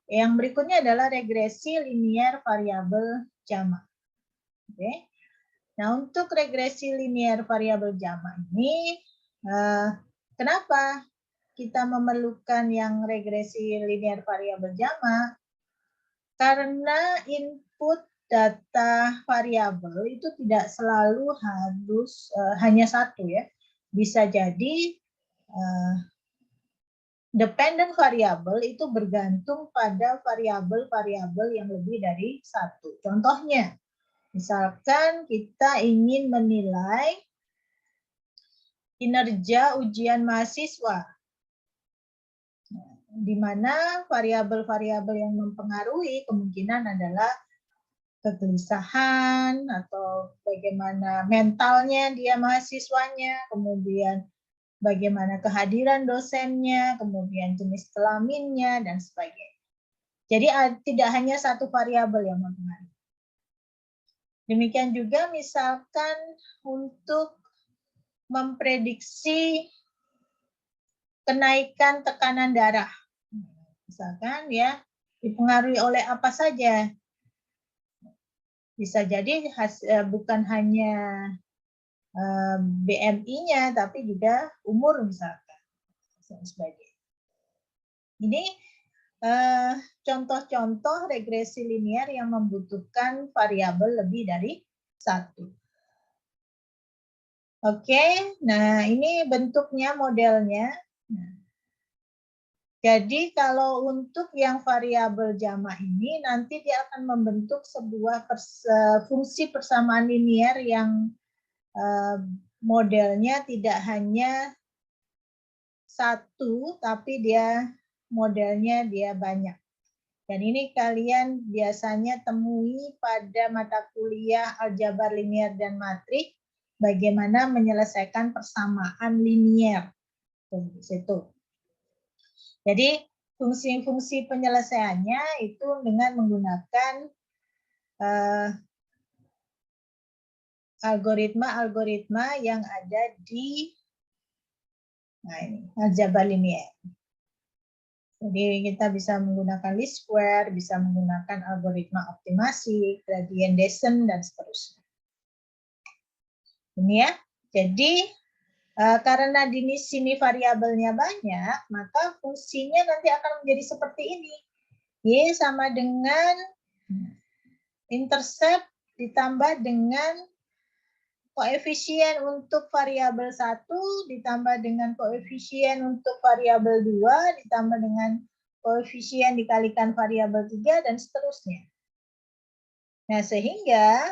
Yang berikutnya adalah regresi linier variabel jamak. Oke. Nah, untuk regresi linier variabel jamak ini, kenapa kita memerlukan yang regresi linier variabel jamak? Karena input data variabel itu tidak selalu harus hanya satu ya. Bisa jadi dependent variabel itu bergantung pada variabel-variabel yang lebih dari satu. Contohnya, misalkan kita ingin menilai kinerja ujian mahasiswa, di mana variabel-variabel yang mempengaruhi kemungkinan adalah kegelisahan atau bagaimana mentalnya dia mahasiswanya, kemudian bagaimana kehadiran dosennya, kemudian jenis kelaminnya, dan sebagainya. Jadi tidak hanya satu variabel yang mempengaruhi. Demikian juga misalkan untuk memprediksi kenaikan tekanan darah. Misalkan ya, dipengaruhi oleh apa saja. Bisa jadi bukan hanya BMI-nya, tapi juga umur misalkan. Dan sebagainya. Ini contoh-contoh regresi linier yang membutuhkan variabel lebih dari satu. Oke, nah ini bentuknya modelnya. Nah, jadi kalau untuk yang variabel jamak ini nanti dia akan membentuk sebuah fungsi persamaan linier yang modelnya tidak hanya satu, tapi dia modelnya dia banyak. Dan ini kalian biasanya temui pada mata kuliah aljabar linier dan matrik, bagaimana menyelesaikan persamaan linier. Di situ. Jadi fungsi-fungsi penyelesaiannya itu dengan menggunakan algoritma-algoritma yang ada di aljabar linier. Jadi kita bisa menggunakan least square, bisa menggunakan algoritma optimasi, gradient descent, dan seterusnya. Ini ya. Jadi karena di sini variabelnya banyak, maka fungsinya nanti akan menjadi seperti ini. Y sama dengan intercept ditambah dengan koefisien untuk variabel 1 ditambah dengan koefisien untuk variabel 2 ditambah dengan koefisien dikalikan variabel 3 dan seterusnya. Nah, sehingga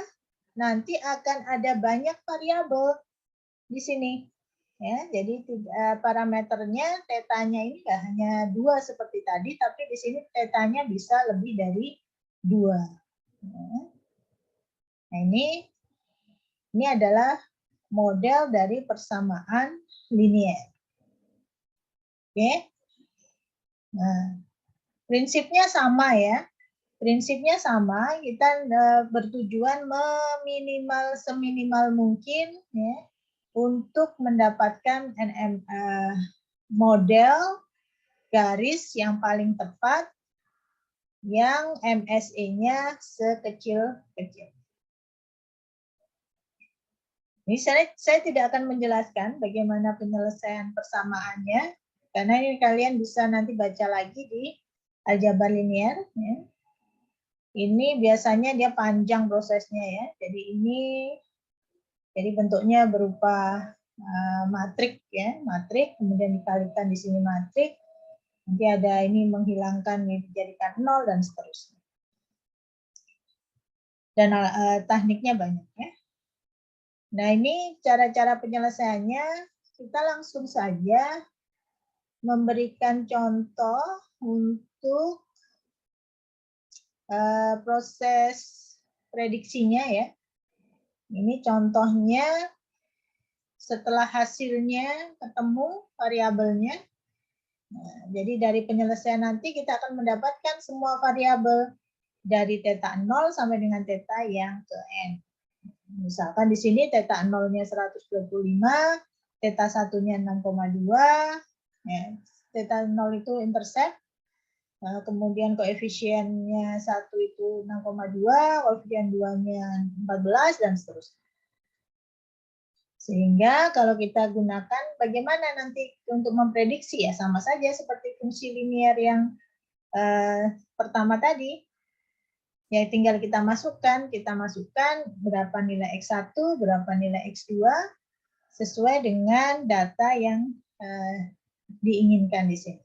nanti akan ada banyak variabel di sini. Ya, jadi parameternya tetanya ini nggak hanya 2 seperti tadi, tapi di sini tetanya bisa lebih dari 2. Nah, ini adalah model dari persamaan linier. Oke. Nah, prinsipnya sama ya. Prinsipnya sama, kita bertujuan seminimal mungkin ya, untuk mendapatkan model garis yang paling tepat yang MSE-nya sekecil-kecil. Ini saya tidak akan menjelaskan bagaimana penyelesaian persamaannya, karena ini kalian bisa nanti baca lagi di aljabar linier. Ya. Ini biasanya dia panjang prosesnya ya. Jadi bentuknya berupa matrik ya, matrik kemudian dikalikan di sini matrik. Nanti ada ini menghilangkan dijadikan 0 dan seterusnya. Dan tekniknya banyak ya. Nah, ini cara-cara penyelesaiannya, kita langsung saja memberikan contoh untuk proses prediksinya ya. Ini contohnya setelah hasilnya ketemu variabelnya. Nah, jadi dari penyelesaian nanti kita akan mendapatkan semua variabel dari theta 0 sampai dengan theta yang ke n. Misalkan di sini theta 0-nya 125, theta 1-nya 6,2, ya, theta 0 itu intercept, kemudian koefisiennya 1 itu 6,2, koefisien 2-nya 14, dan seterusnya. Sehingga kalau kita gunakan bagaimana nanti untuk memprediksi, ya sama saja seperti fungsi linier yang pertama tadi. Ya tinggal kita masukkan berapa nilai X1, berapa nilai X2, sesuai dengan data yang diinginkan di sini.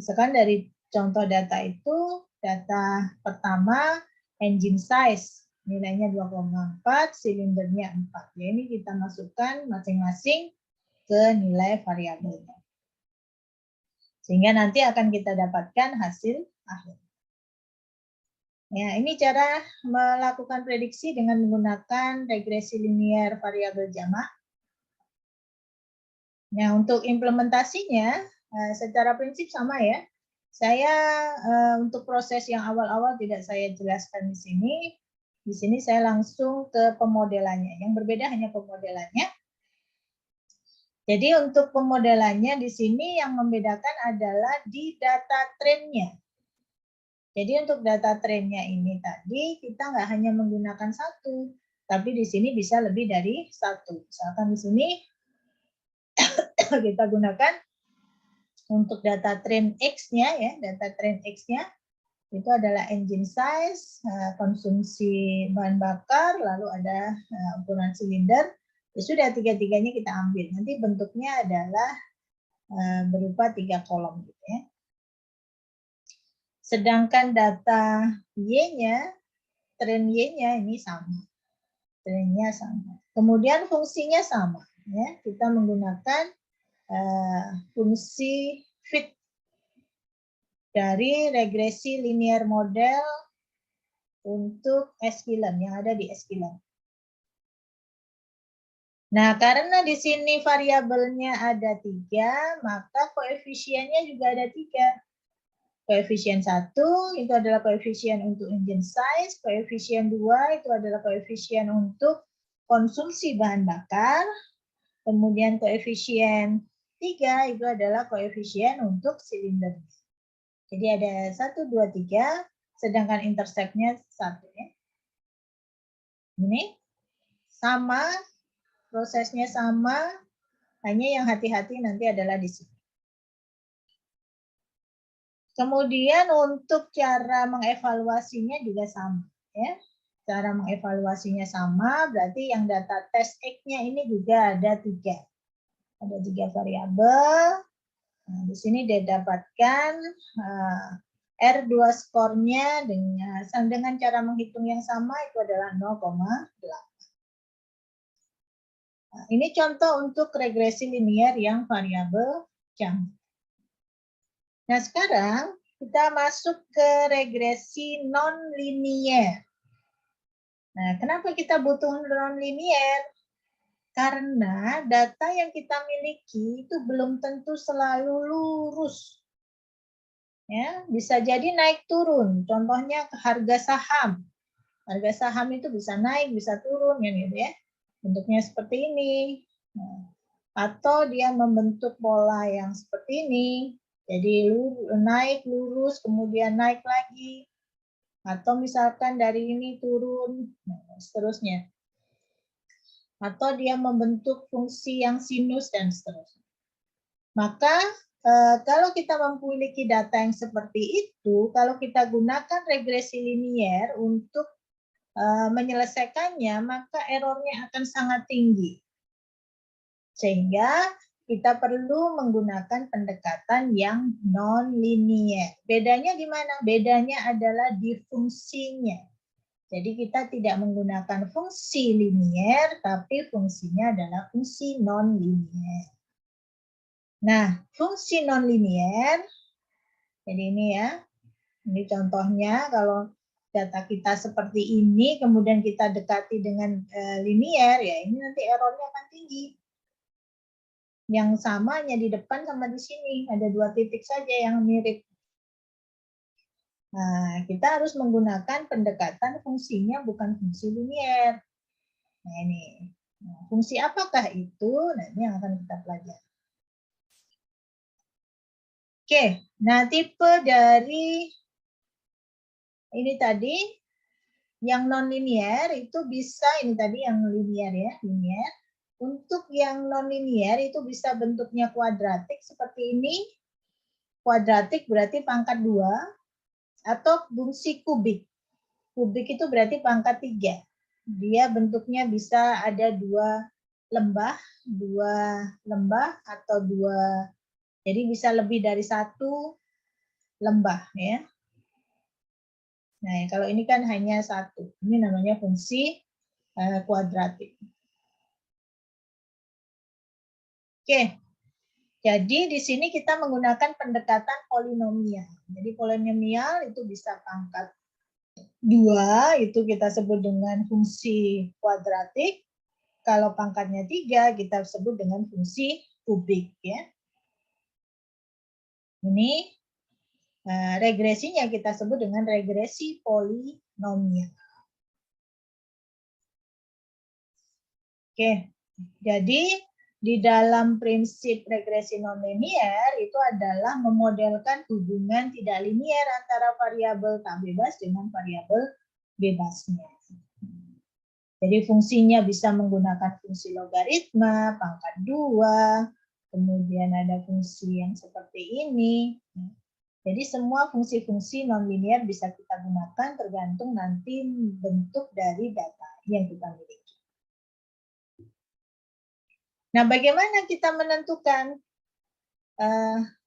Misalkan dari contoh data itu, data pertama engine size, nilainya 2,4, silindernya 4. Ya, ini kita masukkan masing-masing ke nilai variabelnya. Sehingga nanti akan kita dapatkan hasil akhir. Ya, ini cara melakukan prediksi dengan menggunakan regresi linier variabel jamak. Nah, untuk implementasinya, secara prinsip sama ya. Saya untuk proses yang awal-awal tidak saya jelaskan di sini. Di sini saya langsung ke pemodelannya. Yang berbeda hanya pemodelannya. Jadi untuk pemodelannya di sini yang membedakan adalah di data trennya. Jadi untuk data trennya ini tadi kita nggak hanya menggunakan satu, tapi di sini bisa lebih dari satu. Misalkan di sini kita gunakan untuk data tren X-nya ya, data tren X-nya itu adalah engine size, konsumsi bahan bakar, lalu ada ukuran silinder. Ya sudah tiga-tiganya kita ambil. Nanti bentuknya adalah berupa 3 kolom gitu ya. Sedangkan data Y-nya, tren Y-nya ini sama. Trennya sama. Kemudian fungsinya sama ya. Kita menggunakan fungsi fit dari regresi linear model untuk eskilon yang ada di eskilon. Nah, karena di sini variabelnya ada 3, maka koefisiennya juga ada 3. Koefisien 1 itu adalah koefisien untuk engine size, koefisien 2 itu adalah koefisien untuk konsumsi bahan bakar, kemudian koefisien 3 itu adalah koefisien untuk silinder. Jadi ada 1, 2, 3, sedangkan interceptnya 1 ya. Ini sama, prosesnya sama, hanya yang hati-hati nanti adalah di sini. Kemudian untuk cara mengevaluasinya juga sama ya. Cara mengevaluasinya sama, berarti yang data tes X-nya ini juga ada 3. Ada 3 variabel. Nah, di sini didapatkan R2 skornya dengan cara menghitung yang sama itu adalah 0,8. Nah, ini contoh untuk regresi linier yang variabel jam. Nah, sekarang kita masuk ke regresi non-linier. Nah, kenapa kita butuh non-linier? Karena data yang kita miliki itu belum tentu selalu lurus. Ya, bisa jadi naik turun. Contohnya harga saham. Harga saham itu bisa naik, bisa turun, gitu ya. Bentuknya seperti ini. Nah, atau dia membentuk pola yang seperti ini. Jadi naik, lurus, kemudian naik lagi. Atau misalkan dari ini turun, nah, seterusnya. Atau dia membentuk fungsi yang sinus dan seterusnya. Maka kalau kita memiliki data yang seperti itu, kalau kita gunakan regresi linier untuk menyelesaikannya, maka errornya akan sangat tinggi. Sehingga kita perlu menggunakan pendekatan yang non-linier. Bedanya di mana? Bedanya adalah di fungsinya. Jadi kita tidak menggunakan fungsi linier, tapi fungsinya adalah fungsi non-linier. Nah, fungsi non-linier, jadi ini ya, ini contohnya kalau data kita seperti ini, kemudian kita dekati dengan linier, ya ini nanti errornya akan tinggi. Yang sama hanya di depan sama di sini, ada 2 titik saja yang mirip. Nah, kita harus menggunakan pendekatan fungsinya bukan fungsi linier. Nah, ini. Nah, fungsi apakah itu? Nah, ini yang akan kita pelajari. Oke, nah tipe dari ini tadi yang non-linear itu bisa, ini tadi yang linear ya, linear. Untuk yang non-linear itu bisa bentuknya kuadratik seperti ini. Kuadratik berarti pangkat 2 atau fungsi kubik. Kubik itu berarti pangkat 3. Dia bentuknya bisa ada dua lembah atau dua, jadi bisa lebih dari satu lembah ya. Nah, kalau ini kan hanya satu. Ini namanya fungsi kuadratik. Oke. Jadi di sini kita menggunakan pendekatan polinomial. Jadi polinomial itu bisa pangkat 2, itu kita sebut dengan fungsi kuadratik. Kalau pangkatnya 3, kita sebut dengan fungsi kubik ya. Ini regresinya kita sebut dengan regresi polinomial. Oke, jadi di dalam prinsip regresi nonlinear itu adalah memodelkan hubungan tidak linier antara variabel tak bebas dengan variabel bebasnya. Jadi fungsinya bisa menggunakan fungsi logaritma, pangkat 2, kemudian ada fungsi yang seperti ini. Jadi semua fungsi-fungsi nonlinear bisa kita gunakan tergantung nanti bentuk dari data yang kita miliki. Nah, bagaimana kita menentukan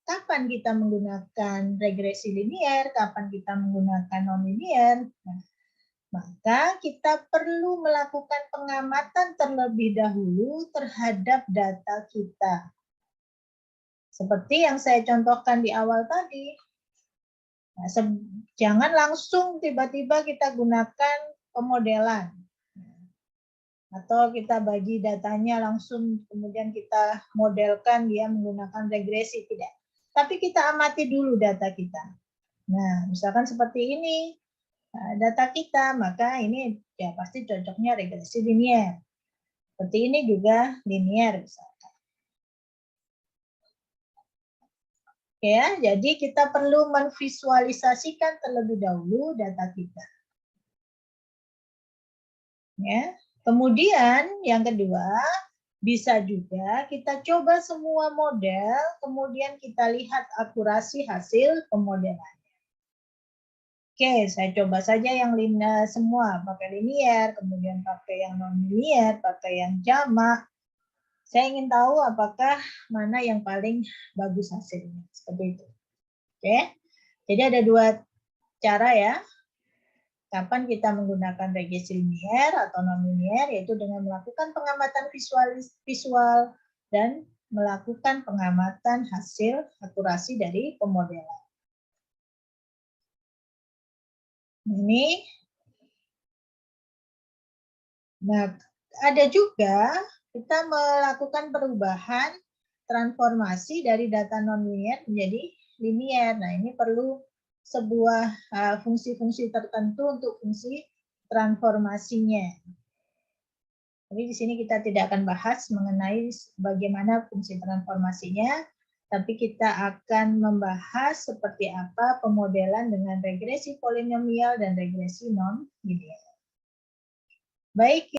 kapan kita menggunakan regresi linier, kapan kita menggunakan nonlinear? Nah, maka kita perlu melakukan pengamatan terlebih dahulu terhadap data kita. Seperti yang saya contohkan di awal tadi. Nah, jangan langsung tiba-tiba kita gunakan pemodelan. Atau kita bagi datanya langsung kemudian kita modelkan dia menggunakan regresi, tidak. Tapi kita amati dulu data kita. Nah, misalkan seperti ini data kita, maka ini ya pasti cocoknya regresi linier. Seperti ini juga linier misalkan. Ya, jadi kita perlu memvisualisasikan terlebih dahulu data kita. Ya. Kemudian yang kedua, bisa juga kita coba semua model, kemudian kita lihat akurasi hasil pemodelannya. Oke, saya coba saja yang semua, pakai linier, kemudian pakai yang non-linier, pakai yang jamak. Saya ingin tahu apakah mana yang paling bagus hasilnya, seperti itu. Oke, jadi ada dua cara ya. Kapan kita menggunakan regresi linier atau non-linier, yaitu dengan melakukan pengamatan visual dan melakukan pengamatan hasil akurasi dari pemodelan. Ini, nah ada juga kita melakukan perubahan transformasi dari data non-linier menjadi linier. Nah ini perlu sebuah fungsi-fungsi tertentu untuk fungsi transformasinya. Jadi di sini kita tidak akan bahas mengenai bagaimana fungsi transformasinya, tapi kita akan membahas seperti apa pemodelan dengan regresi polinomial dan regresi non-linear. Baik.